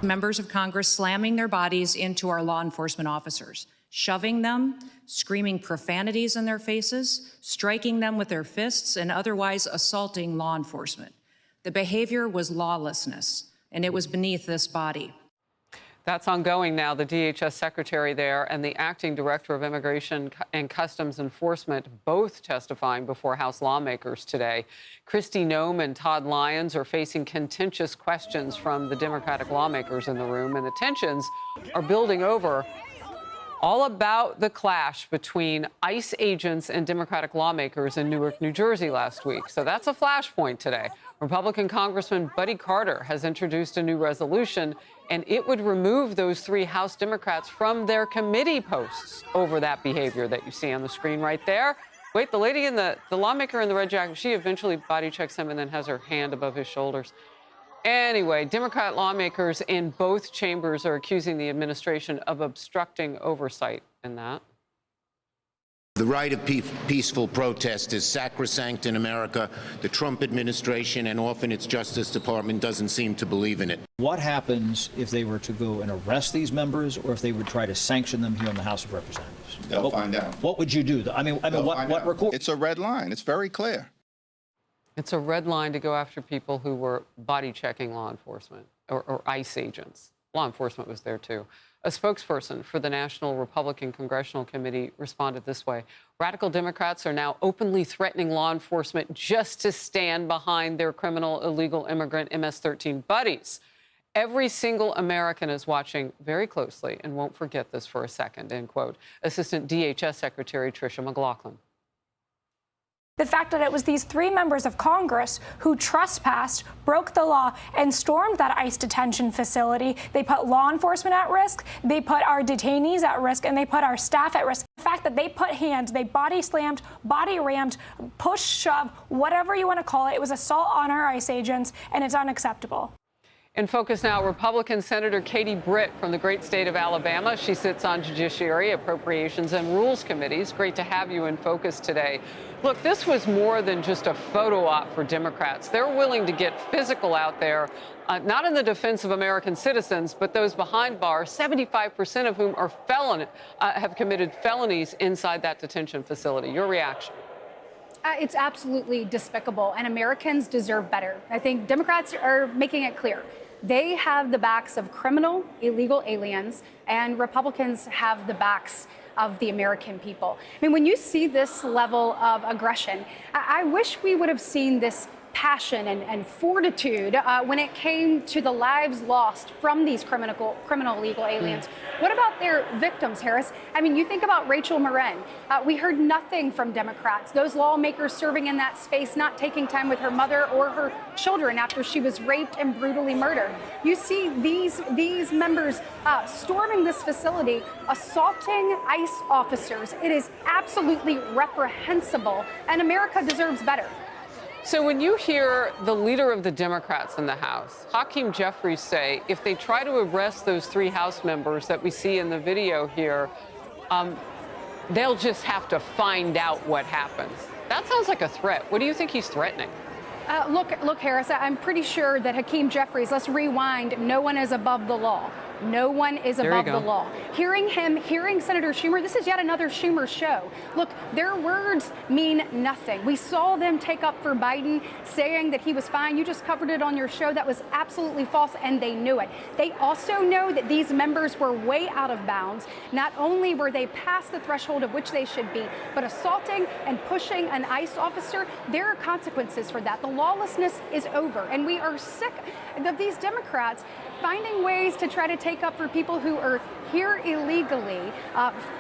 Members of Congress slamming their bodies into our law enforcement officers, shoving them, screaming profanities in their faces, striking them with their fists, and otherwise assaulting law enforcement. The behavior was lawlessness, and it was beneath this body. That's ongoing now. The DHS secretary there and the acting director of Immigration and Customs Enforcement both testifying before House lawmakers today. Kristi Noem and Todd Lyons are facing contentious questions from the Democratic lawmakers in the room, and the tensions are building over all about the clash between ICE agents and Democratic lawmakers in Newark, New Jersey last week. So that's a flashpoint today. Republican Congressman Buddy Carter has introduced a new resolution, and it would remove those 3 House Democrats from their committee posts over that behavior that you see on the screen right there. Wait, the lady in the lawmaker in the red jacket, she eventually body checks him and then has her hand above his shoulders. Anyway, Democrat lawmakers in both chambers are accusing the administration of obstructing oversight in that. The right of peaceful protest is sacrosanct in America. The Trump administration and often its Justice Department doesn't seem to believe in it. What happens if they were to go and arrest these members, or if they would try to sanction them here in the House of Representatives? They'll find out. What would you do? What record? It's a red line. It's very clear. It's a red line to go after people who were body checking law enforcement or ICE agents. Law enforcement was there, too. A spokesperson for the National Republican Congressional Committee responded this way. Radical Democrats are now openly threatening law enforcement just to stand behind their criminal illegal immigrant MS-13 buddies. Every single American is watching very closely and won't forget this for a second, end quote. Assistant DHS Secretary Tricia McLaughlin. The fact that it was these 3 members of Congress who trespassed, broke the law, and stormed that ICE detention facility. They put law enforcement at risk, they put our detainees at risk, and they put our staff at risk. The fact that they put hands, they body slammed, body rammed, push, shove, whatever you want to call it, it was assault on our ICE agents, and it's unacceptable. In focus now, Republican Senator Britt from the great state of Alabama. She sits on Judiciary, Appropriations, and Rules Committees. Great to have you in focus today. Look, this was more than just a photo op for Democrats. They're willing to get physical out there, not in the defense of American citizens, but those behind bars, 75% of whom are have committed felonies inside that detention facility. Your reaction? It's absolutely despicable, and Americans deserve better. I think Democrats are making it clear. They have the backs of criminal, illegal aliens, and Republicans have the backs of the American people. I mean, when you see this level of aggression, I wish we would have seen this passion and fortitude when it came to the lives lost from these criminal illegal aliens. What about their victims, Harris? I mean, you think about Rachel Moran. We heard nothing from Democrats. Those lawmakers serving in that space, not taking time with her mother or her children after she was raped and brutally murdered. You see these members storming this facility, assaulting ICE officers. It is absolutely reprehensible, and America deserves better. So when you hear the leader of the Democrats in the House, Hakeem Jeffries, say if they try to arrest those 3 House members that we see in the video here, they'll just have to find out what happens. That sounds like a threat. What do you think he's threatening? Look, Harris, I'm pretty sure that Hakeem Jeffries, let's rewind, no one is above the law. No one is above the law. Hearing Senator Schumer, this is yet another Schumer show. Look, their words mean nothing. We saw them take up for Biden, saying that he was fine. You just covered it on your show. That was absolutely false, and they knew it. They also know that these members were way out of bounds. Not only were they past the threshold of which they should be, but assaulting and pushing an ICE officer, there are consequences for that. The lawlessness is over, and we are sick of these Democrats finding ways to try to take up for people who are here illegally,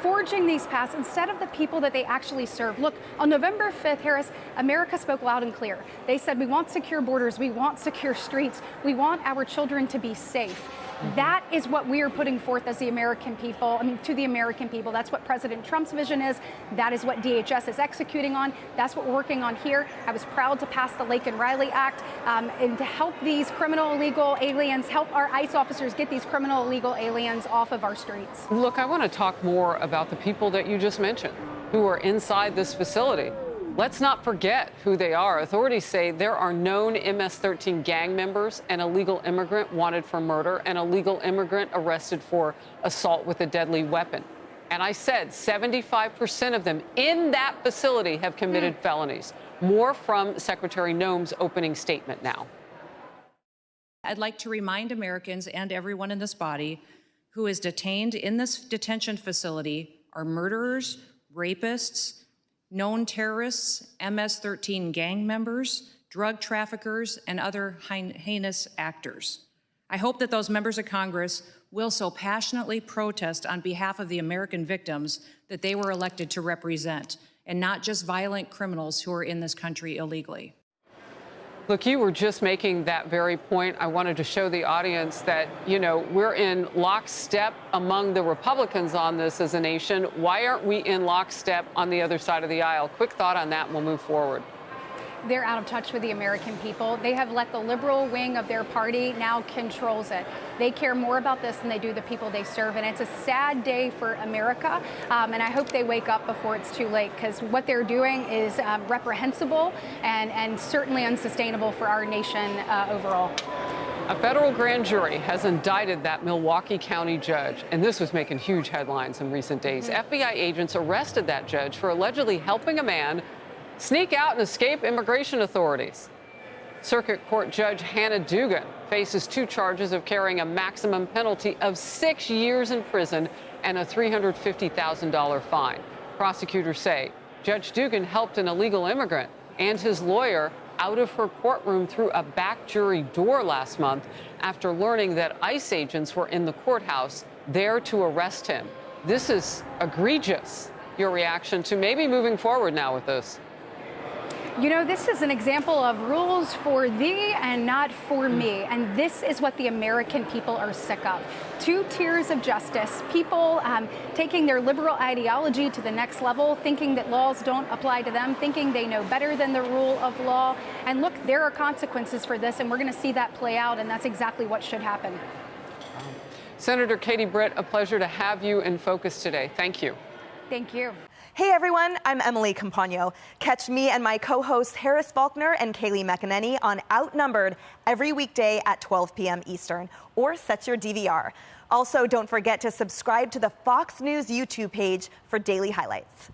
forging these paths instead of the people that they actually serve. Look, on November 5th, Harris, America spoke loud and clear. They said, we want secure borders, we want secure streets, we want our children to be safe. That is what we are putting forth as the American people, to the American people. That's what President Trump's vision is. That is what DHS is executing on. That's what we're working on here. I was proud to pass the Lake and Riley Act and to help these criminal illegal aliens, help our ICE officers get these criminal illegal aliens off of our streets. Look, I want to talk more about the people that you just mentioned who are inside this facility. Let's not forget who they are. Authorities say there are known MS-13 gang members, an illegal immigrant wanted for murder, and a legal immigrant arrested for assault with a deadly weapon. And I said 75% of them in that facility have committed felonies. More from Secretary Noem's opening statement now. I'd like to remind Americans and everyone in this body who is detained in this detention facility are murderers, rapists, known terrorists, MS-13 gang members, drug traffickers, and other heinous actors. I hope that those members of Congress will so passionately protest on behalf of the American victims that they were elected to represent, and not just violent criminals who are in this country illegally. Look, you were just making that very point. I wanted to show the audience that, we're in lockstep among the Republicans on this as a nation. Why aren't we in lockstep on the other side of the aisle? Quick thought on that, and we'll move forward. They're out of touch with the American people. They have let the liberal wing of their party now controls it. They care more about this than they do the people they serve, and it's a sad day for America, and I hope they wake up before it's too late, because what they're doing is reprehensible and certainly unsustainable for our nation overall. A federal grand jury has indicted that Milwaukee County judge, and this was making huge headlines in recent days. FBI agents arrested that judge for allegedly helping a man sneak out and escape immigration authorities. Circuit Court Judge Hannah Dugan faces 2 charges of carrying a maximum penalty of 6 years in prison and a $350,000 fine. Prosecutors say Judge Dugan helped an illegal immigrant and his lawyer out of her courtroom through a back jury door last month after learning that ICE agents were in the courthouse there to arrest him. This is egregious. Your reaction to maybe moving forward now with this? This is an example of rules for thee and not for me. And this is what the American people are sick of. 2 tiers of justice, people taking their liberal ideology to the next level, thinking that laws don't apply to them, thinking they know better than the rule of law. And look, there are consequences for this, and we're going to see that play out, and that's exactly what should happen. Senator Katie Britt, a pleasure to have you in focus today. Thank you. Thank you. Hey everyone, I'm Emily Campagno. Catch me and my co-hosts Harris Faulkner and Kaylee McEnany on Outnumbered every weekday at 12 p.m. Eastern, or set your DVR. Also, don't forget to subscribe to the Fox News YouTube page for daily highlights.